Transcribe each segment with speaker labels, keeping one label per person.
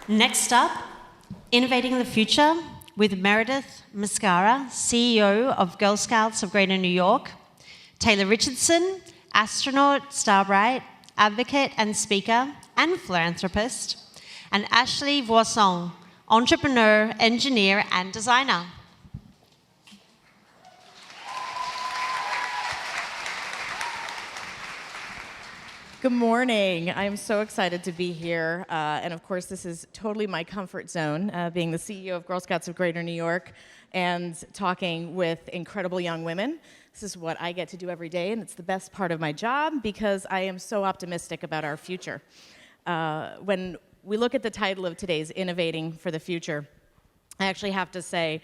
Speaker 1: Next up, Innovating the Future with Meridith Maskara, CEO of Girl Scouts of Greater New York, Taylor Richardson, Astronaut StarBright, advocate and speaker and philanthropist, and Ashley Voisin, entrepreneur, engineer, and designer.
Speaker 2: Good morning. I'm so excited to be here. And of course, this is totally my comfort zone, being the CEO of Girl Scouts of Greater New York and talking with incredible young women. This is what I get to do every day, and it's the best part of my job because I am so optimistic about our future. When we look at the title of today's Innovating for the Future, I actually have to say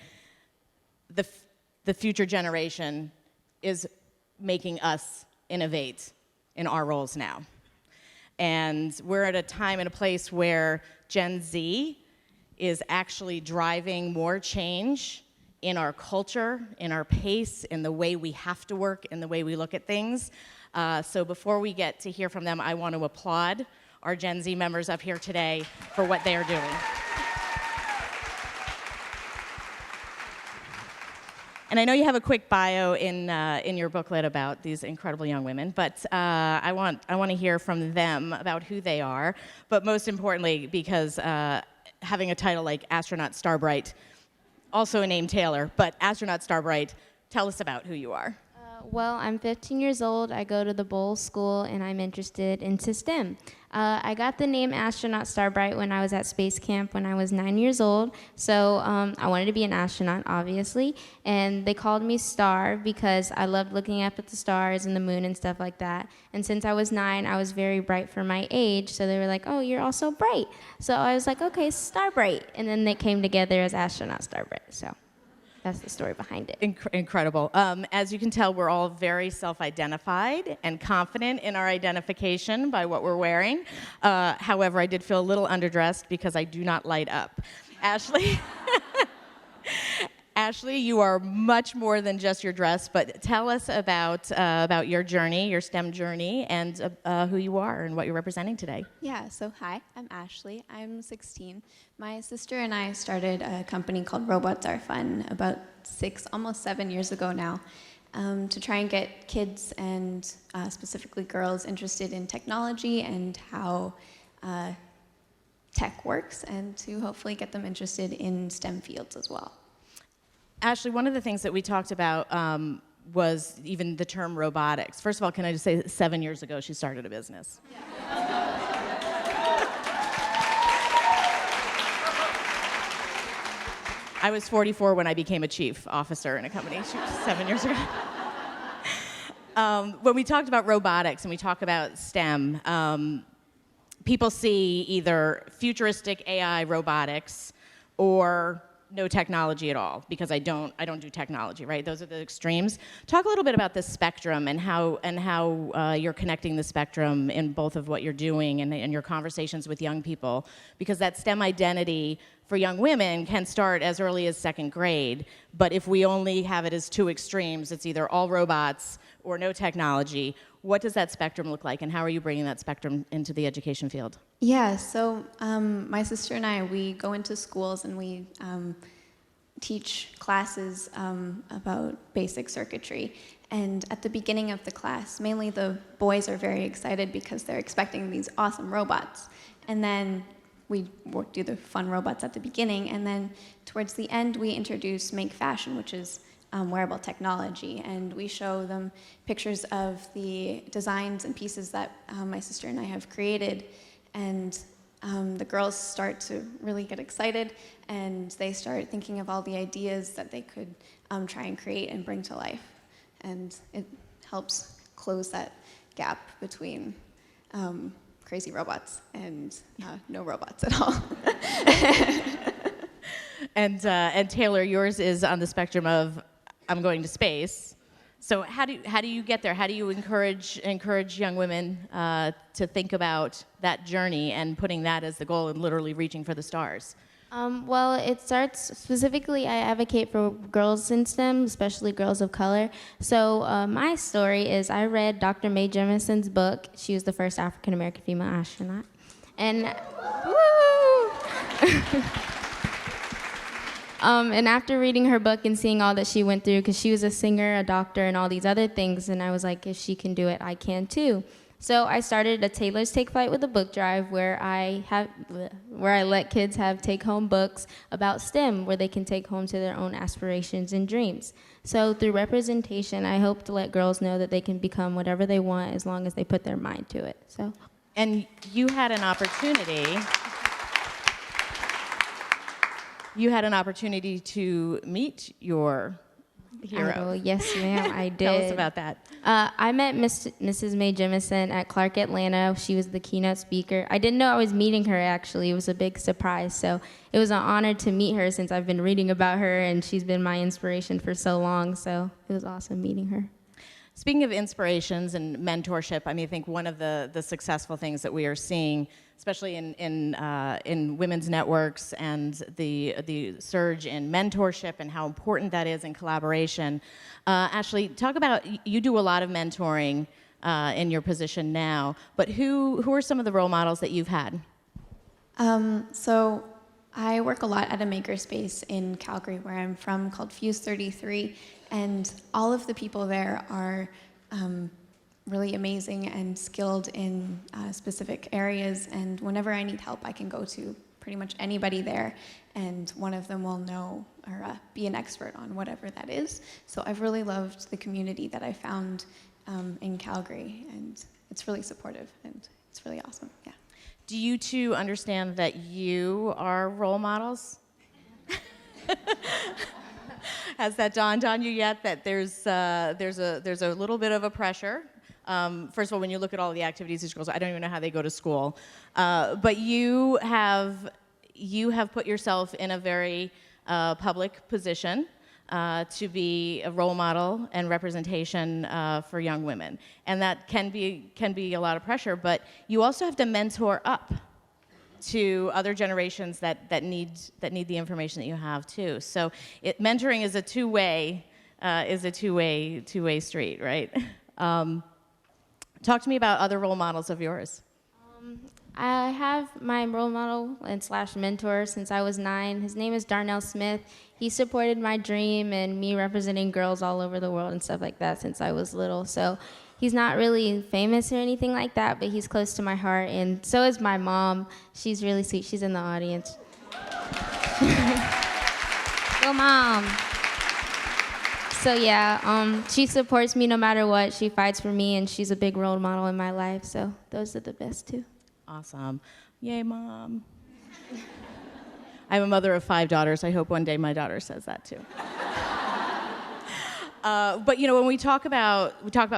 Speaker 2: the future generation is making us innovate in our roles now. And we're at a time and a place where Gen Z is actually driving more change in our culture, in our pace, in the way we have to work, in the way we look at things. So before we get to hear from them, I want to applaud our Gen Z members up here today for what they are doing. And I know you have a quick bio in your booklet about these incredible young women, but I want to hear from them about who they are. But most importantly, because having a title like Astronaut StarBright, also a name Taylor, but Astronaut StarBright, tell us about who you are.
Speaker 3: Well, I'm 15 years old. I go to the Bowles School, and I'm interested into STEM. I got the name Astronaut StarBright when I was at space camp when I was 9 years old. So I wanted to be an astronaut, obviously. And they called me Star because I loved looking up at the stars and the moon and stuff like that. And since I was 9, I was very bright for my age. So they were like, oh, you're also bright. So I was like, okay, StarBright. And then they came together as Astronaut StarBright. So that's the story behind it.
Speaker 2: Incredible. As you can tell, we're all very self-identified and confident in our identification by what we're wearing. However, I did feel a little underdressed because I do not light up. Ashley, Ashley, you are much more than just your dress, but tell us about your journey, your STEM journey, and who you are and what you're representing today.
Speaker 4: Yeah, so hi, I'm Ashley. I'm 16. My sister and I started a company called Robots Are Fun about almost 7 years ago now, to try and get kids and specifically girls interested in technology and how tech works, and to hopefully get them interested in STEM fields as well.
Speaker 2: Ashley, one of the things that we talked about was even the term robotics. First of all, can I just say that 7 years ago she started a business? I was 44 when I became a chief officer in a company 7 years ago. When we talked about robotics and we talk about STEM, people see either futuristic AI robotics or no technology at all, because I don't do technology, right? Those are the extremes. Talk a little bit about the spectrum and how you're connecting the spectrum in both of what you're doing and your conversations with young people, because that STEM identity for young women can start as early as second grade, but if we only have it as two extremes, it's either all robots or no technology. What does that spectrum look like, and how are you bringing that spectrum into the education field?
Speaker 4: Yeah, so my sister and I, we go into schools and we teach classes about basic circuitry. And at the beginning of the class, mainly the boys are very excited because they're expecting these awesome robots. And then we do the fun robots at the beginning, and then towards the end we introduce Make Fashion, which is wearable technology, and we show them pictures of the designs and pieces that my sister and I have created, and the girls start to really get excited, and they start thinking of all the ideas that they could try and create and bring to life, and it helps close that gap between crazy robots and no robots at all.
Speaker 2: And Taylor, yours is on the spectrum of I'm going to space. So how do you get there? How do you encourage young women to think about that journey and putting that as the goal and literally reaching for the stars?
Speaker 3: Well, it starts specifically, I advocate for girls in STEM, especially girls of color. So my story is I read Dr. Mae Jemison's book. She was the first African-American female astronaut. And woo! And after reading her book and seeing all that she went through, because she was a singer, a doctor, and all these other things, and I was like, if she can do it, I can too. So I started a Taylor's Take Flight with a book drive where I let kids have take-home books about STEM, where they can take home to their own aspirations and dreams. So through representation, I hope to let girls know that they can become whatever they want as long as they put their mind to it. So.
Speaker 2: And you had an opportunity. You had an opportunity to meet your hero.
Speaker 3: Idol. Yes, ma'am, I did.
Speaker 2: Tell us about that.
Speaker 3: I met Mrs. Mae Jemison at Clark Atlanta. She was the keynote speaker. I didn't know I was meeting her, actually. It was a big surprise. So it was an honor to meet her since I've been reading about her, and she's been my inspiration for so long. So it was awesome meeting her.
Speaker 2: Speaking of inspirations and mentorship, I think one of the successful things that we are seeing, especially in women's networks and the surge in mentorship and how important that is in collaboration. Ashley, talk about, you do a lot of mentoring in your position now, but who are some of the role models that you've had?
Speaker 4: So I work a lot at a makerspace in Calgary, where I'm from, called Fuse 33, and all of the people there are really amazing and skilled in specific areas, and whenever I need help, I can go to pretty much anybody there, and one of them will know or be an expert on whatever that is. So I've really loved the community that I found in Calgary, and it's really supportive, and it's really awesome, yeah.
Speaker 2: Do you two understand that you are role models? Has that dawned on you yet that there's a little bit of a pressure? First of all, when you look at all the activities these girls, I don't even know how they go to school, but you have put yourself in a very public position to be a role model and representation for young women, and that can be a lot of pressure. But you also have to mentor up to other generations that need the information that you have too. So mentoring is a two-way street, right? Talk to me about other role models of yours.
Speaker 3: I have my role model and / mentor since I was 9. His name is Darnell Smith. He supported my dream and me representing girls all over the world and stuff like that since I was little. So he's not really famous or anything like that, but he's close to my heart, and so is my mom. She's really sweet. She's in the audience. Go, Mom. So yeah, she supports me no matter what. She fights for me, and she's a big role model in my life. So those are the best two.
Speaker 2: Awesome. Yay, Mom. I'm a mother of 5 daughters. I hope one day my daughter says that too. But when we talk about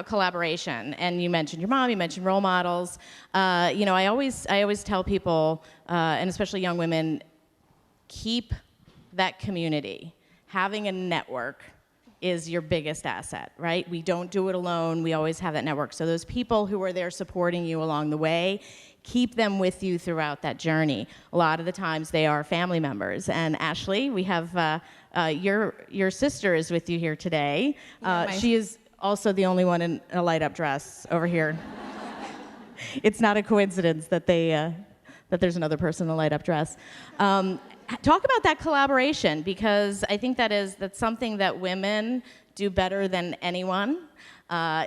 Speaker 2: collaboration, and you mentioned your mom, you mentioned role models. I always tell people, and especially young women, keep that community. Having a network is your biggest asset, right? We don't do it alone. We always have that network. So those people who are there supporting you along the way, keep them with you throughout that journey. A lot of the times they are family members. And Ashley, we have your sister is with you here today. She is also the only one in a light-up dress over here. It's not a coincidence that that there's another person in a light-up dress. Talk about that collaboration, because I think that's something that women do better than anyone.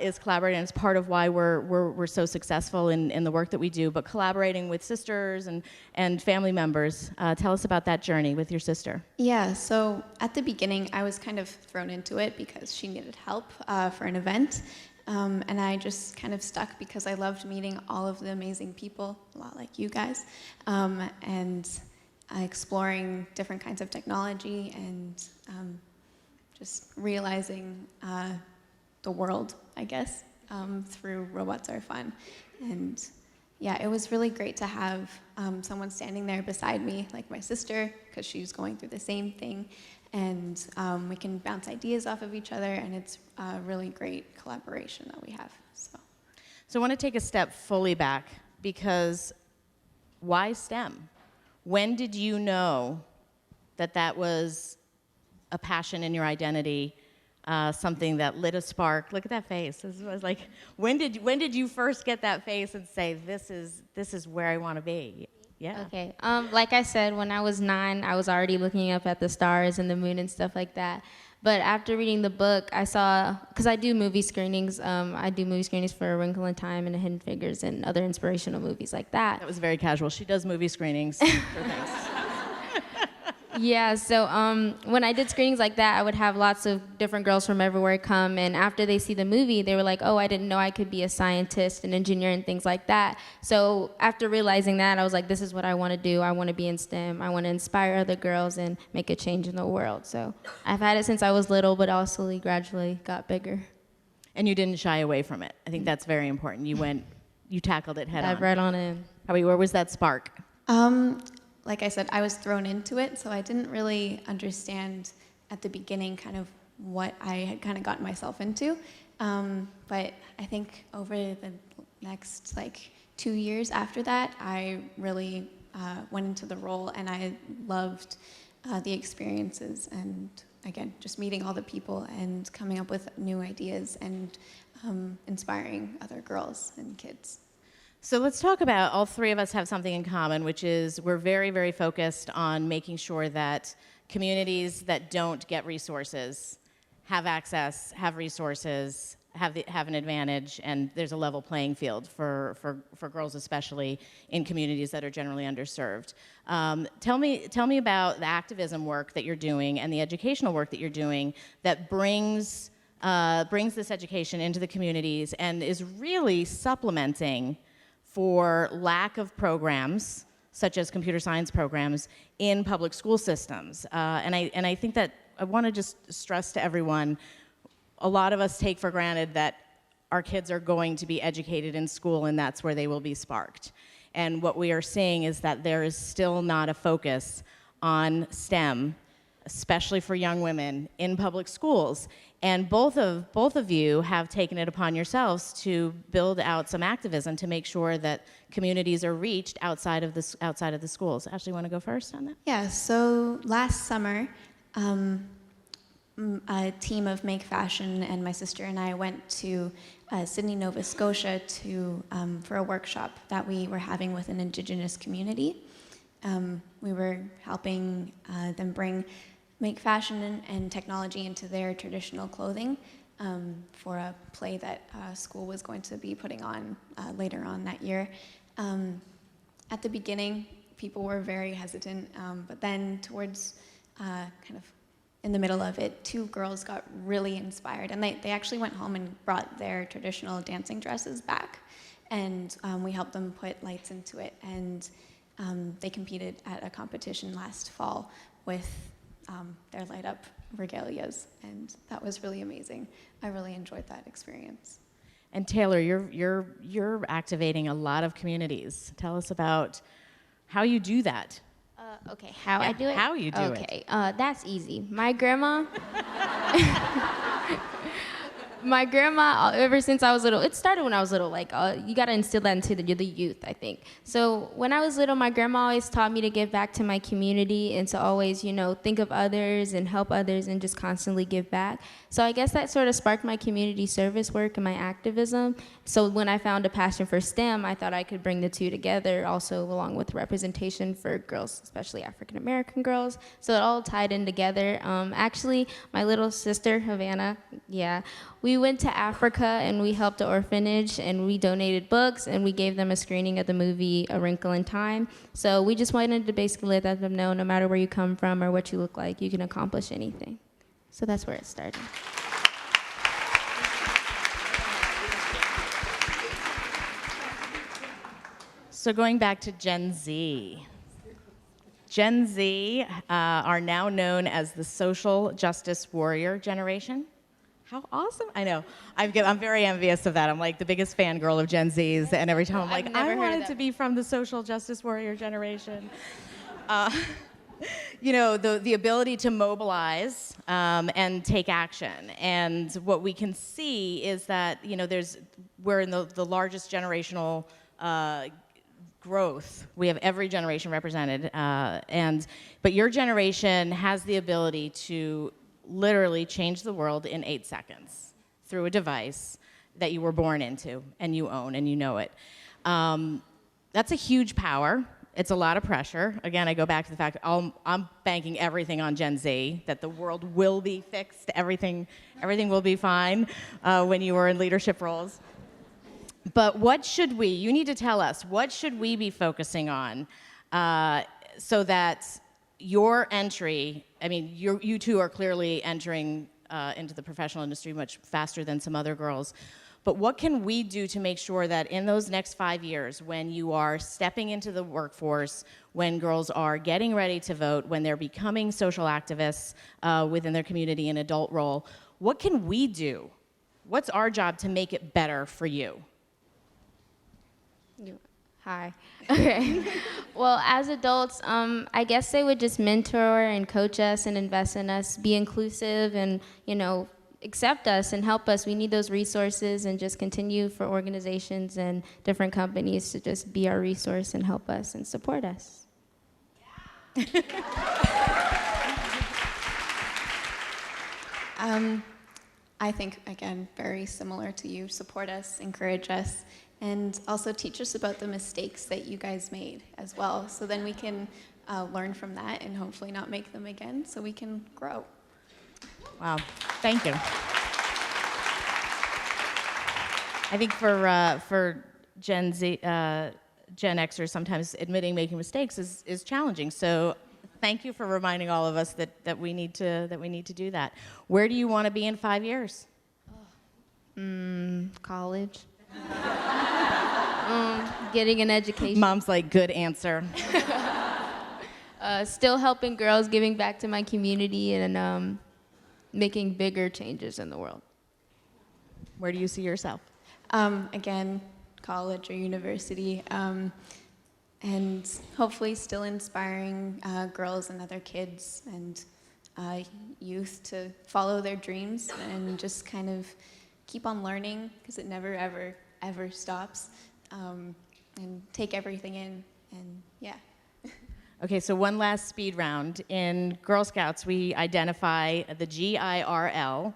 Speaker 2: Is collaborating. It's part of why we're so successful in the work that we do. But collaborating with sisters and family members. Tell us about that journey with your sister.
Speaker 4: Yeah, so at the beginning, I was kind of thrown into it because she needed help for an event. And I just kind of stuck because I loved meeting all of the amazing people, a lot like you guys, and exploring different kinds of technology and just realizing the world, I guess, through Robots Are Fun. And yeah, it was really great to have someone standing there beside me, like my sister, because she was going through the same thing. And we can bounce ideas off of each other, and it's a really great collaboration that we have. So
Speaker 2: I want to take a step fully back, because why STEM? When did you know that was a passion in your identity, something that lit a spark? Look at that face. This was like, when did you first get that face and say, this is where I want to be? Yeah.
Speaker 3: Okay. Like I said, when I was 9, I was already looking up at the stars and the moon and stuff like that. But after reading the book, I saw, because I do movie screenings. I do movie screenings for A Wrinkle in Time and Hidden Figures and other inspirational movies like that.
Speaker 2: That was very casual. She does movie screenings for things.
Speaker 3: Yeah, so when I did screenings like that, I would have lots of different girls from everywhere come, and after they see the movie, they were like, oh, I didn't know I could be a scientist, an engineer, and things like that. So after realizing that, I was like, this is what I want to do. I want to be in STEM. I want to inspire other girls and make a change in the world. So I've had it since I was little, but also gradually got bigger.
Speaker 2: And you didn't shy away from it. I think that's very important. You tackled it head on.
Speaker 3: Dive right on in.
Speaker 2: How about you? Where was that spark?
Speaker 4: Like I said, I was thrown into it, so I didn't really understand at the beginning kind of what I had kind of gotten myself into. But I think over the next 2 years after that, I really went into the role, and I loved the experiences, and again, just meeting all the people and coming up with new ideas and inspiring other girls and kids.
Speaker 2: So let's talk about, all three of us have something in common, which is we're very, very focused on making sure that communities that don't get resources have access, have resources, have an advantage, and there's a level playing field for girls, especially in communities that are generally underserved. Tell me about the activism work that you're doing and the educational work that you're doing that brings this education into the communities and is really supplementing for lack of programs, such as computer science programs, in public school systems. And I think that I want to just stress to everyone, a lot of us take for granted that our kids are going to be educated in school and that's where they will be sparked. And what we are seeing is that there is still not a focus on STEM, especially for young women, in public schools. And both of you have taken it upon yourselves to build out some activism to make sure that communities are reached outside of the schools. Ashley, want to go first on that?
Speaker 4: Yeah, so last summer, a team of Make Fashion and my sister and I went to Sydney, Nova Scotia for a workshop that we were having with an Indigenous community. We were helping them bring Make Fashion and technology into their traditional clothing for a play that school was going to be putting on later on that year. At the beginning, people were very hesitant, but then towards kind of in the middle of it, 2 girls got really inspired, and they actually went home and brought their traditional dancing dresses back, and we helped them put lights into it, and they competed at a competition last fall with their light up regalias, and that was really amazing. I really enjoyed that experience.
Speaker 2: And Taylor, you're activating a lot of communities. Tell us about how you do that.
Speaker 3: Okay, how I do it?
Speaker 2: How you do it.
Speaker 3: Okay, that's easy. My grandma, ever since I was little, it started when I was little, you gotta instill that into the youth, I think. So when I was little, my grandma always taught me to give back to my community and to always, think of others and help others and just constantly give back. So I guess that sort of sparked my community service work and my activism. So when I found a passion for STEM, I thought I could bring the two together, also along with representation for girls, especially African American girls. So it all tied in together. Actually, my little sister, Havana, we went to Africa and we helped an orphanage and we donated books and we gave them a screening of the movie A Wrinkle in Time. So we just wanted to basically let them know no matter where you come from or what you look like, you can accomplish anything. So that's where it started.
Speaker 2: So going back to Gen Z. Gen Z are now known as the social justice warrior generation. How awesome. I know. I'm very envious of that. I'm like the biggest fangirl of Gen Zs, and every time I'm like, I wanted to be from the social justice warrior generation. The ability to mobilize and take action. And what we can see is that, we're in the largest generational growth. We have every generation represented, but your generation has the ability to literally change the world in 8 seconds through a device that you were born into and you own and you know it. That's a huge power. It's a lot of pressure. Again, I go back to the fact I'm banking everything on Gen Z, that the world will be fixed, everything will be fine when you are in leadership roles. But you need to tell us, what should we be focusing on so that your entry, I mean, you two are clearly entering into the professional industry much faster than some other girls. But what can we do to make sure that in those next 5 years, when you are stepping into the workforce, when girls are getting ready to vote, when they're becoming social activists within their community and adult role, what can we do? What's our job to make it better for you?
Speaker 3: Hi. Okay. Well, as adults, I guess they would just mentor and coach us and invest in us, be inclusive and, accept us and help us. We need those resources, and just continue for organizations and different companies to just be our resource and help us and support us.
Speaker 4: I think, again, very similar to you, support us, encourage us, and also teach us about the mistakes that you guys made as well. So then we can learn from that and hopefully not make them again so we can grow.
Speaker 2: Wow, thank you. I think for Gen Z, Gen Xers, sometimes admitting making mistakes is challenging. So thank you for reminding all of us that we need to do that. Where do you want to be in 5 years?
Speaker 3: College. Getting an education.
Speaker 2: Mom's like, good answer.
Speaker 3: Still helping girls, giving back to my community, and making bigger changes in the world.
Speaker 2: Where do you see yourself?
Speaker 4: Again, college or university, and hopefully still inspiring girls and other kids and youth to follow their dreams and just kind of keep on learning, because it never, ever, ever stops, and take everything in, and yeah.
Speaker 2: Okay, so one last speed round. In Girl Scouts, we identify the GIRL,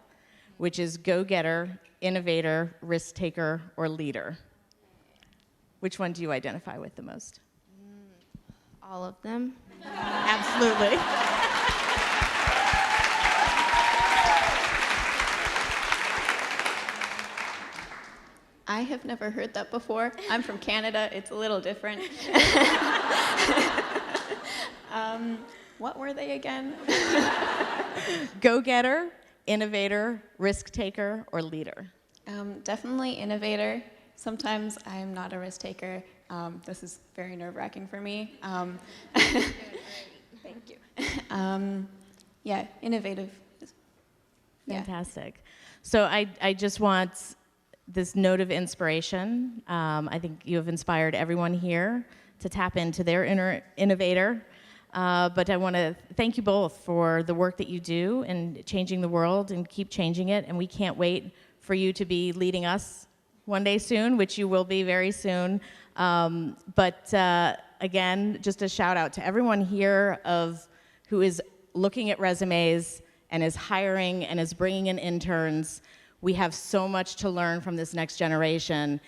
Speaker 2: which is go-getter, innovator, risk-taker, or leader. Which one do you identify with the most?
Speaker 3: All of them.
Speaker 2: Absolutely.
Speaker 4: I have never heard that before. I'm from Canada. It's a little different. What were they again?
Speaker 2: Go-getter, innovator, risk-taker, or leader?
Speaker 4: Definitely innovator. Sometimes I'm not a risk taker. This is very nerve-wracking for me. Thank you. Yeah, innovative.
Speaker 2: Fantastic. So I just want this note of inspiration. I think you have inspired everyone here to tap into their inner innovator. But I want to thank you both for the work that you do in changing the world and keep changing it. And we can't wait for you to be leading us one day soon, which you will be very soon. Again, just a shout out to everyone here who is looking at resumes and is hiring and is bringing in interns. We have so much to learn from this next generation,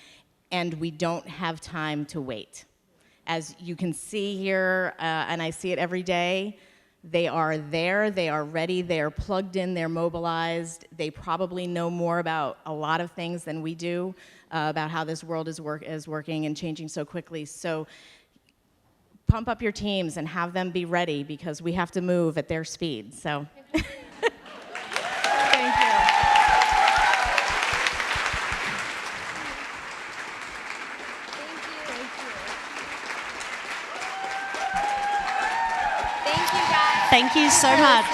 Speaker 2: and we don't have time to wait. As you can see here, and I see it every day, they are there, they are ready, they are plugged in, they're mobilized. They probably know more about a lot of things than we do, about how this world is working and changing so quickly. So pump up your teams and have them be ready, because we have to move at their speed. So thank you.
Speaker 1: Thank you so much.